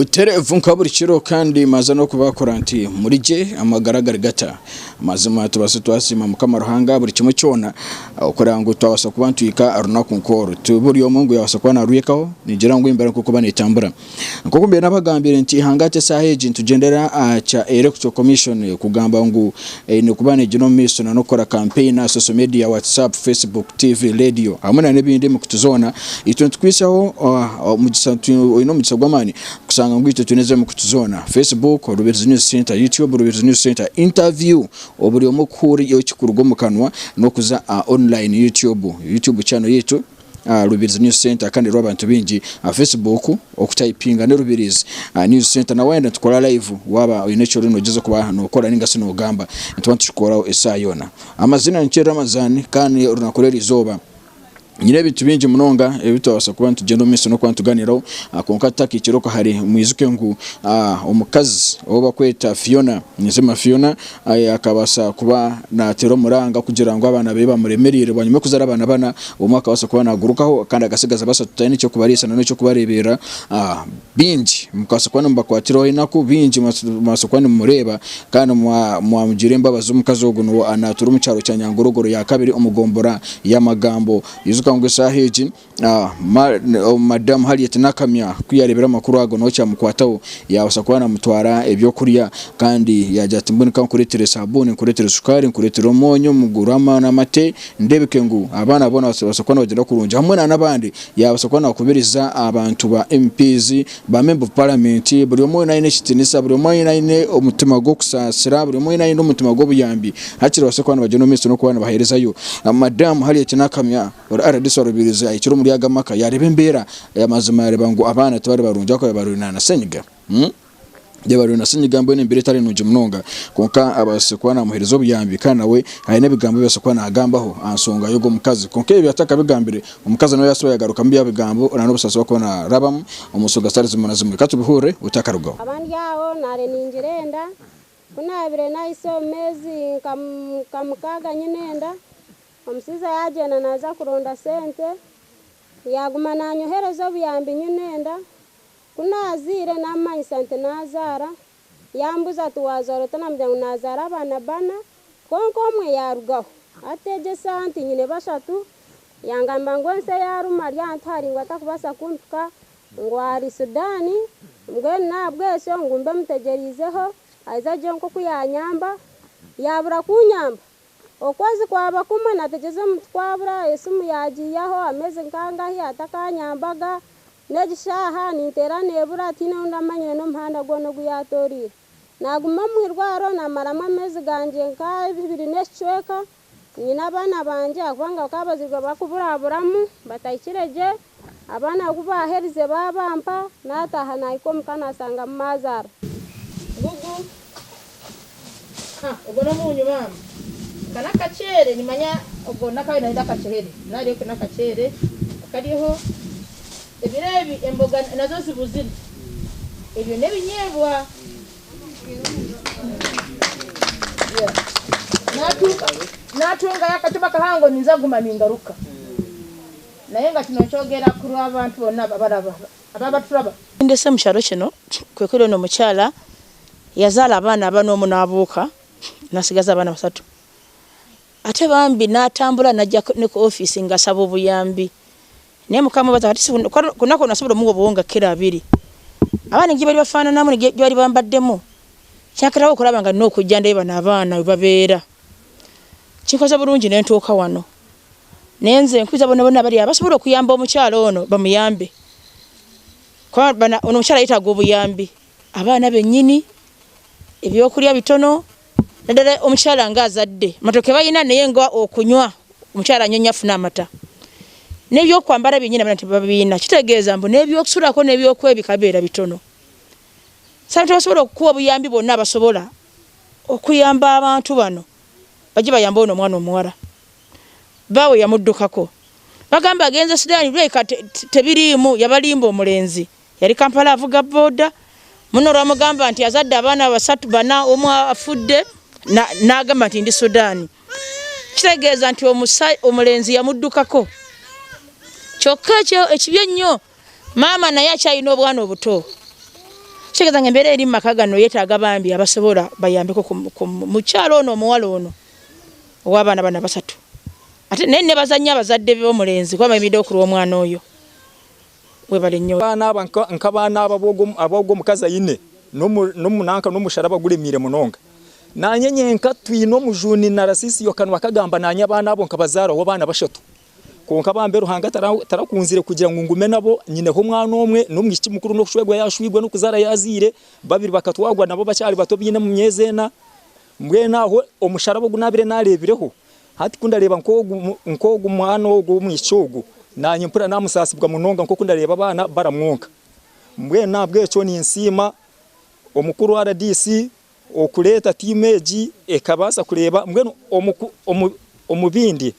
Uterevu nkaburi kiro kandi maza no kubakora nti murije amagaragara gata mazima tubase twasima mukamaruhanga buri kimwe cyona ukora ngo twabasa kubantwika aruna kunkoro tuburi yo mungu yabasa kubana ruyekaho nigira ngo imbere kuko banitambura nkoko mbe nabagambire nti hangate saheje tugendera cha electoral commission kugamba ngo ni kubane gino miso no kora campaign na social media WhatsApp Facebook TV radio hamwe n'ibindi mu kutuzona ito twisaho mu gisantu ino mu gisagwamani kusanga ngwite tuneze mu kutuzona Facebook Rubirizi News Center YouTube Rubirizi News Center interview oburi omukuri yo kikurugwo mu kanwa no kuza online YouTube channel yetu Rubirizi News Center kandi abantu bingi Facebook okutypinga ne Rubirizi News Center na wenda tukora live waba unecho rino gizo kuba no kora ninga sino gamba ntwantu tukora esayona amazina ncera amazani kandi runakorera izoba nyine bitu bingi munonga ebitwasa kuba tugendo miso no kwantuganiraho konkata kikiroko hari mwizuke ngu omukazi oba kweta Fiona nyizema Fiona akabasa kuba na tero muranga kugira ngo abana beba muremerire banyume kuzara abana bana umwaka wasa kuba nagurukaho kandi agasigaza basa tutayine cyo kubarisa no cyo kubarebera bingi mukasa kuba mbakwatiro inaku bingi masokwane mureba kandi mwamugire imbabazo umukazi oguno anaturu mu cyaro cya Nyangorogoro ya kabiri umugombora y'amagambo yizuka ngo saheji madam Harriet Nakamya kuyarebera makuru ago no cya mukwataho yabasa kuba namutwara ebyo kuriya kandi yajya timbunika kuretere sabuni kuretere sukari kuretere umonyo mugurama n'amate ndebeke ngo abana bona basa kuba bagenda kurunja hamwe n'abandi yabasa kuba nakubiriza abantu ba MPs ba member of parliament buri umwe nine kitinisa buri umwe nine umutima go kusasira buri umwe nine umutima go buyambi hakiri basa kuba bagenda miso no kuba baherezayo madam Harriet Nakamya R.D.C Rubirizi ayikiro muri yagamaka yarebe mbera yamazima yareba ngo abana tubari barunja ko yabaruna na senyiga yabaruna senyiga mbone mbere tari nuje munonga konka abasekwa na muherezo buyambi kana we hari nabigambo basekwa na agambaho ansonga yogo mukazi konke byataka bigambire umukazi no yasoya garuka mbiya bigambo nano busaswa ko na rabam umusoga stars zimana zimwe katubihure utakarugaho abandi yaho nare ninjirenda kunabire nayiso mezi kamukaga nyinenda omusiza yajena naza kuronda sente yaguma nanyoherezo buyambi nyinenda kunazire namanyi sente nazara yambuza tuwazoro tanamjyangu nazara abana bana konko omwe yarugaho ateje sante nyine bashatu yangamba ngo nse yaruma ryantari ngo atakubasa kuntuka ngo ari Sudani mbwe nabweso ngumbe mutegerizeho aiza jonko kuyanyamba yabura kunyamba okwazi kwaba kumwe nategeze mutwabura esimu yagiyaho ameze nkangahi atakanyambaga negishaha niterane bura tine undamanyire no mpanda gono guyatorira naguma muhirwaro namarama amezi ganje nka 2 neshweka nyina abana banje akubanga kabazirwa bakuburaburamu batayikireje abana kubaherize babampa nataha nayiko mukana sanga mazara gugu ubona munyu mama kana kachere nimanya ubona kawe naida kachere nari ko nakachere kariho ebirebi emboga nazo zibuzira ebyo nebinyebwa natunga yakatuba kahango ninzaguma mingaruka naye nga kino kyogera kuri abantu bonna ababaturaba ndese musharo kino kwekero no mukyala yazala abana abanomu nabuuka nasigaza abana basatu ate bambi natambula najja ne ku office ngasaba obuyambi ne mukama batati kunako nasobola mungo bonga kera abiri abana ngi bali bafana namwe ngi bali bambaddemu kyakirawo kulaba nga nokujja ndeba n'abaana babeera kikoze bulungi ne ntuuka wano nenze nkwiza bona bali abasobola okuyamba omukyalo ono bamuyambe kwa bana ono omukyala yitaga obuyambi abaana bennyini ebyokulya bitono nadala omukyala ngazadde matoke bayina naye nga okunywa omukyala nyonya funa amata nebyo kwambara byenyina bana tibabina kitegeeza mbu nebyo okusulako nebyo kwebikabeera bitono santo basobola okuwa buyambi bonna abasobola okuyamba abantu bano baje bayamba ono mwana omuwala bawe yamuddukako bagamba agenze Sudani lweka tebirimu yabalimba omulenzi yali Kampala avuga boda muno ramugamba nti azadde abana basatu bana omwa afudde nagamba nti ndi Sudani kitegeeza nti omulenzi yamuddukako kyokka ekyo ekibyo nnyo mama naye akyayina obwana obuto Kitegeeza ngembere eri makagano yetaaga bambi abasobola bayambeko mu kyalo ono omuwala ono ow'abaana bana basatu. Ate nenne bazannya abazadde b'omulenzi kuba bayimidde okulwa omwana oyo. Webale nnyo. Abaana aba nk'abaana ab'omukazi ayine n'omunanka n'omusharaba gulemire munonga. Nanyenyenka twine omujuni narasisi yokanwa kagamba nanya abaana abo nkabazaara w'abaana bashatu. Konka bambe Ruhanga tarakunzire kugira ngo ngume nabo nyine ho mwana omwe n'umwiki mukuru no kushwegwa yashwigwa no kuzara yazire babiri bakatwagwa nabo bacyari bato byine mu myezena mbwena aho omusharaba gunabire narebireho hati kundareba nkogu mwana ogo mwicogo nanye mpura namusasibwa munonga nko kundareba abana baramwonka mbwena bweco ni insima omukuru wa R.D.C okuleta timeji ekabasa kureba mbwena omubindi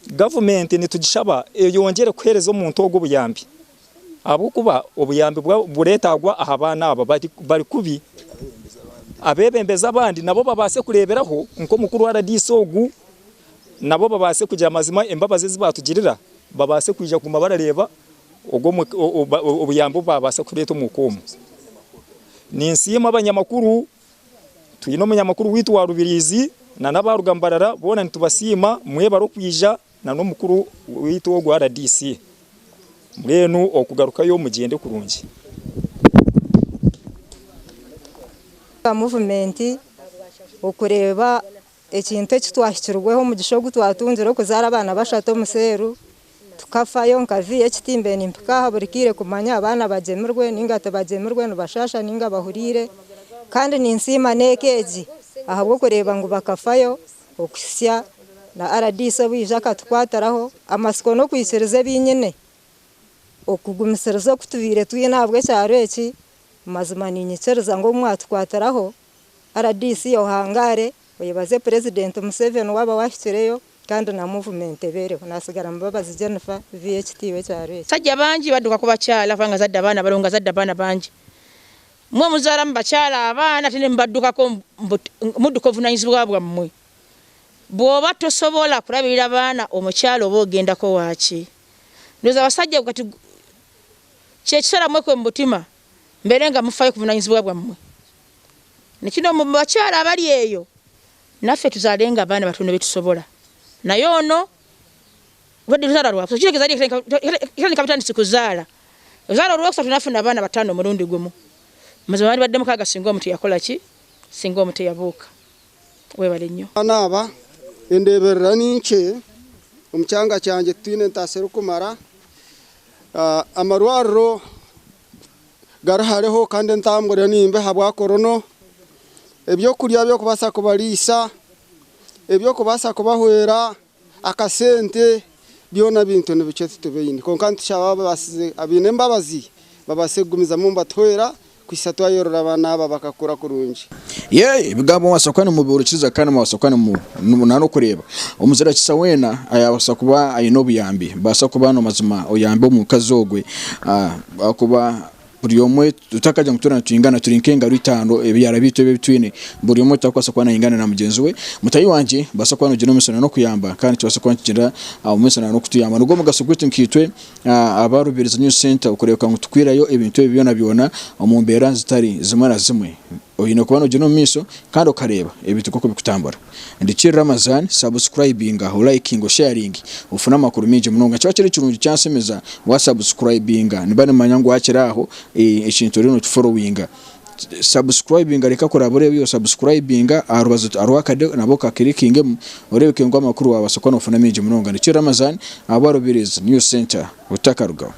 government nitugishaba yongere kuhereza omuntu ogo buyambi abukuba obuyambi buretagwa ahabana aba bari kubi abebembeza abandi nabo babase kureberaho nko mukuru wa R.D.C ogu nabo babase kugira amazima embabazi zibatugirira babase kwija kumabara reba ogo obuyambi babase kureta umukomo ni nsima abanyamakuru tuyino munyamakuru witu wa Rubirizi na nabarugambarara bona ntubasima mwe barokwija na no mukuru witu wo gwa R.D.C mwenu okugaruka yo mugende kurungi movement okureba ekintu ekitwahikirweho mu gishogu twatunzire kuzara abana bashato museru tukafayo nkavi ekitimbe nimpika haburikire kumanya abana bajemirwe ninga tabajemirwe no bashasha ninga bahurire kandi ni nsima nekeji ahabwo kureba ngo bakafayo okusya na R.D.C bwija katwataraho amasiko no kwisirize binyene okugumisiriza kutubire twinabwe cyaro eki mazima ninyicereza ngo mwatwataraho R.D.C yohangare oyebaze president Museveni waba washikireyo kandi na movement bereho nasigara mbabazi Jennifer VHTwe cyaro eki sajja banji baduka kubakyala fanga zadda abana balonga zadda abana banji mwe muzara mbakyala abana tene mbadduka ko mudduko vunanyizibwa bwammwe bwoba tosobola kulabirira abana omukyalo bogenda ko waaki ndoza basajja kati kyekisala mwe mutima mberenga mufayo kuvunanyizibwa bwammwe nikino mu bakyala abali eyo naffe tuzalenga abana batono betusobola naye ono wadde luzala lwaffe kiregeza kile kapitani sikuzaala luzala lwaffe tunafuna abana batano mulundi gumu mazima bali badde mukaga singo omuntu yakola ki singo omuntu yabuuka webale nnyo anaba endeberera ninke omukyanga kyanje twine ntaseru kumara amarwarro garahareho kandi ntambure nimbe habwa korono ebyo kurya byo kubasa kubalisa ebyo kubasa kubahwera akasente byona bintu nebice tutubeyini konkantu shababa basize abine mbabazi babasegumiza mu mbatwera kwisatwa yorora abana aba bakakura kurunji ibigambo wasakwana mu birukiza kandi wasakwana mu nano kureba omuzira kisawena ayabasa kuba ayino buyambi basa kuba no mazima oyambe mu kazogwe akuba buri omwe tutakaje mutuna tuyingana turinkenga rutando ebyara bitu ebitwine buri omwe takwasa kwana ingana na mugenzi we mutayi wanje basa kwana ugino misana no kuyamba kandi twasa kwana kigira umusana no kutuyamba nugo mugasugwite nkitwe abarubiriza new center ukoreka ngutukwirayo ebintu ebyona byona omumbera zitari zimara zimwe oyino kubana ugino miso kandi okareba ebitu koko bikutambura ndikira Ramazan subscribing liking sharing ufuna makuru minje munonga cyo kiri kirungi cyansemeza wa subscribing nibane manyango akiraho ekintu rino following subscribing reka korabore byo subscribing arwakade naboka clicking urebe ngo amakuru wabasokona ufuna minje munonga ndikira Ramazan abarubiriza new center utakaruga